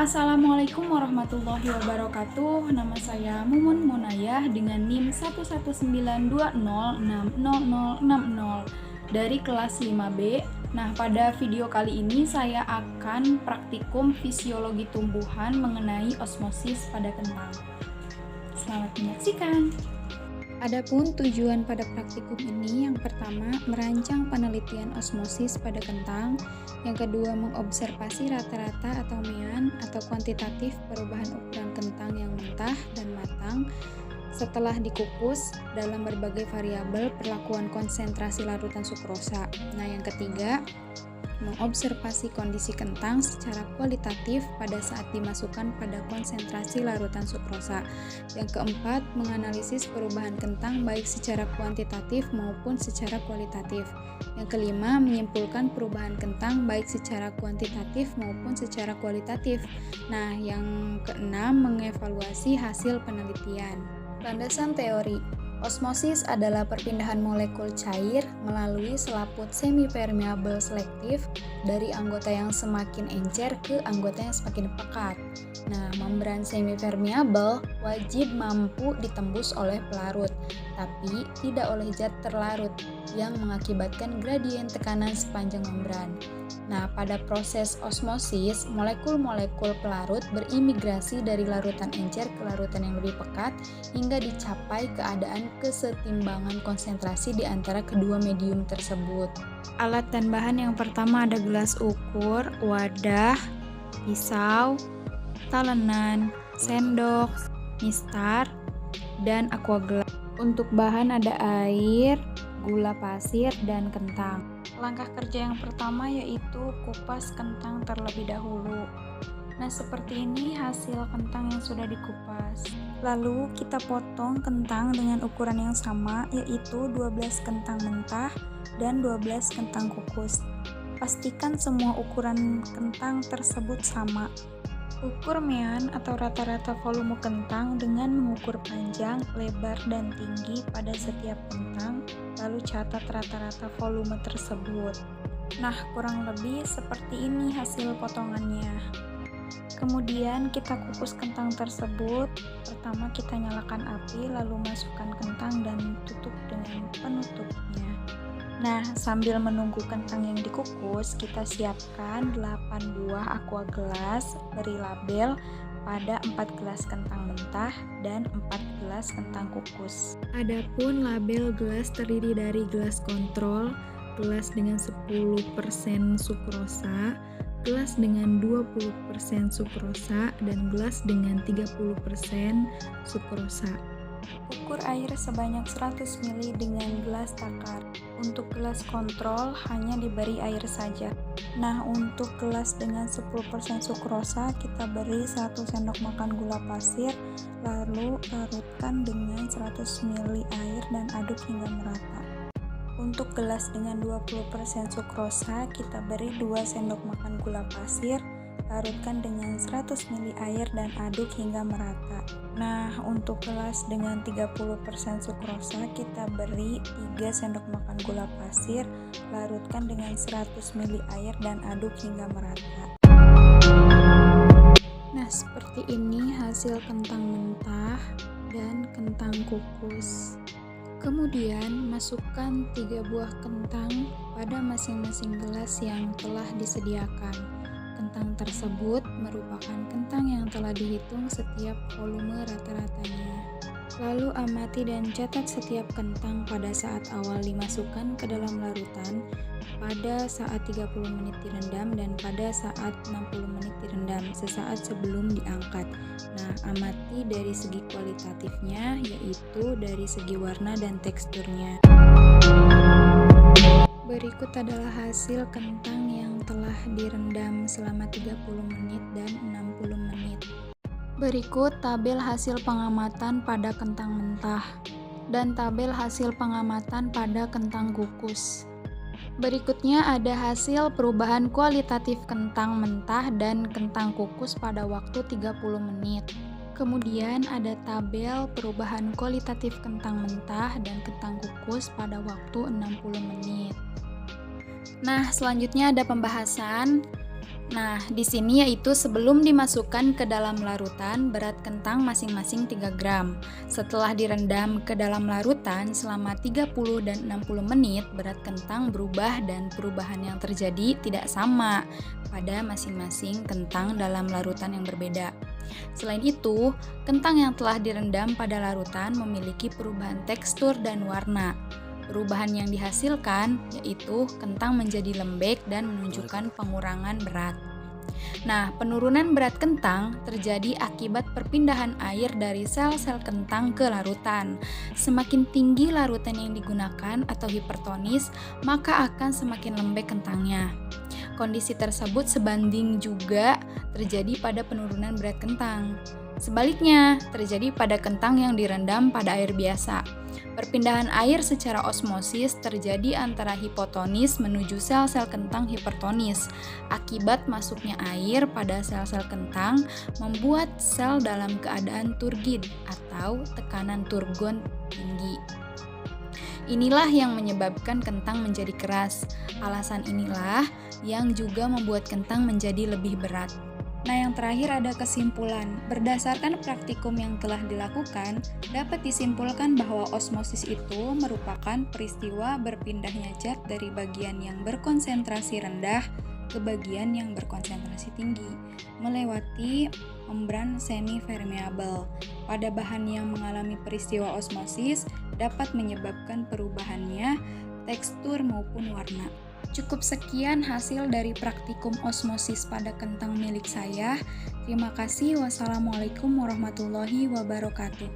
Assalamualaikum warahmatullahi wabarakatuh. Nama saya Mumun Munayah dengan NIM 11920606060 dari kelas 5B. Nah, pada video kali ini saya akan praktikum fisiologi tumbuhan mengenai osmosis pada kentang. Selamat menyaksikan. Adapun tujuan pada praktikum ini, yang pertama merancang penelitian osmosis pada kentang, yang kedua mengobservasi rata-rata atau mean atau kuantitatif perubahan ukuran kentang yang mentah dan matang setelah dikukus dalam berbagai variabel perlakuan konsentrasi larutan sukrosa. Nah, yang ketiga mengobservasi kondisi kentang secara kualitatif pada saat dimasukkan pada konsentrasi larutan sukrosa. Yang keempat, menganalisis perubahan kentang baik secara kuantitatif maupun secara kualitatif. Yang kelima, menyimpulkan perubahan kentang baik secara kuantitatif maupun secara kualitatif. Nah, yang keenam, mengevaluasi hasil penelitian. Landasan teori. Osmosis adalah perpindahan molekul cair melalui selaput semi-permeable selektif dari anggota yang semakin encer ke anggota yang semakin pekat. Nah, membran semi-permeable wajib mampu ditembus oleh pelarut, tapi tidak oleh zat terlarut yang mengakibatkan gradien tekanan sepanjang membran. Nah, pada proses osmosis, molekul-molekul pelarut berimigrasi dari larutan encer ke larutan yang lebih pekat hingga dicapai keadaan kesetimbangan konsentrasi di antara kedua medium tersebut. Alat dan bahan yang pertama ada gelas ukur, wadah, pisau, talenan, sendok, mistar, dan aquagelas. Untuk bahan ada air, gula pasir, dan kentang. Langkah kerja yang pertama yaitu kupas kentang terlebih dahulu. Nah, seperti ini hasil kentang yang sudah dikupas. Lalu kita potong kentang dengan ukuran yang sama, yaitu 12 kentang mentah dan 12 kentang kukus. Pastikan semua ukuran kentang tersebut sama. Ukur mean atau rata-rata volume kentang dengan mengukur panjang, lebar, dan tinggi pada setiap kentang, lalu catat rata-rata volume tersebut. Nah, kurang lebih seperti ini hasil potongannya. Kemudian kita kukus kentang tersebut. Pertama kita nyalakan api, lalu masukkan kentang dan tutup dengan penutupnya. Nah, sambil menunggu kentang yang dikukus, kita siapkan 8 buah aquagelas beri label pada 4 gelas kentang mentah dan 4 gelas kentang kukus. Adapun label gelas terdiri dari gelas kontrol, gelas dengan 10% sukrosa, gelas dengan 20% sukrosa, dan gelas dengan 30% sukrosa. Ukur air sebanyak 100 ml dengan gelas takar. Untuk gelas kontrol hanya diberi air saja. Nah, untuk gelas dengan 10% sukrosa kita beri 1 sendok makan gula pasir, lalu larutkan dengan 100 ml air dan aduk hingga merata. Untuk gelas dengan 20% sukrosa kita beri 2 sendok makan gula pasir, larutkan dengan 100 ml air dan aduk hingga merata. Nah, untuk gelas dengan 30% sukrosa kita beri 3 sendok makan gula pasir, larutkan dengan 100 ml air dan aduk hingga merata. Nah, seperti ini hasil kentang mentah dan kentang kukus. Kemudian masukkan 3 buah kentang pada masing-masing gelas yang telah disediakan. Kentang tersebut merupakan kentang yang telah dihitung setiap volume rata-ratanya. Lalu amati dan catat setiap kentang pada saat awal dimasukkan ke dalam larutan, pada saat 30 menit direndam, dan pada saat 60 menit direndam sesaat sebelum diangkat. Nah, amati dari segi kualitatifnya, yaitu dari segi warna dan teksturnya. Berikut adalah hasil kentang yang telah direndam selama 30 menit dan 60 menit. Berikut tabel hasil pengamatan pada kentang mentah dan tabel hasil pengamatan pada kentang kukus. Berikutnya ada hasil perubahan kualitatif kentang mentah dan kentang kukus pada waktu 30 menit. Kemudian ada tabel perubahan kualitatif kentang mentah dan kentang kukus pada waktu 60 menit. Nah, selanjutnya ada pembahasan Nah, di sini yaitu sebelum dimasukkan ke dalam larutan, berat kentang masing-masing 3 gram. Setelah direndam ke dalam larutan selama 30 dan 60 menit, berat kentang berubah dan perubahan yang terjadi tidak sama pada masing-masing kentang dalam larutan yang berbeda. Selain itu, kentang yang telah direndam pada larutan memiliki perubahan tekstur dan warna. Perubahan yang dihasilkan yaitu kentang menjadi lembek dan menunjukkan pengurangan berat. Nah, penurunan berat kentang terjadi akibat perpindahan air dari sel-sel kentang ke larutan. Semakin tinggi larutan yang digunakan atau hipertonis, maka akan semakin lembek kentangnya. Kondisi tersebut sebanding juga terjadi pada penurunan berat kentang. Sebaliknya, terjadi pada kentang yang direndam pada air biasa. Perpindahan air secara osmosis terjadi antara hipotonis menuju sel-sel kentang hipertonis. Akibat masuknya air pada sel-sel kentang membuat sel dalam keadaan turgid atau tekanan turgon tinggi. Inilah yang menyebabkan kentang menjadi keras. Alasan inilah yang juga membuat kentang menjadi lebih berat. Nah, yang terakhir ada kesimpulan. Berdasarkan praktikum yang telah dilakukan, dapat disimpulkan bahwa osmosis itu merupakan peristiwa berpindahnya zat dari bagian yang berkonsentrasi rendah ke bagian yang berkonsentrasi tinggi, melewati membran semi-permeable. Pada bahan yang mengalami peristiwa osmosis, dapat menyebabkan perubahannya tekstur maupun warna. Cukup sekian hasil dari praktikum osmosis pada kentang milik saya. Terima kasih. Wassalamualaikum warahmatullahi wabarakatuh.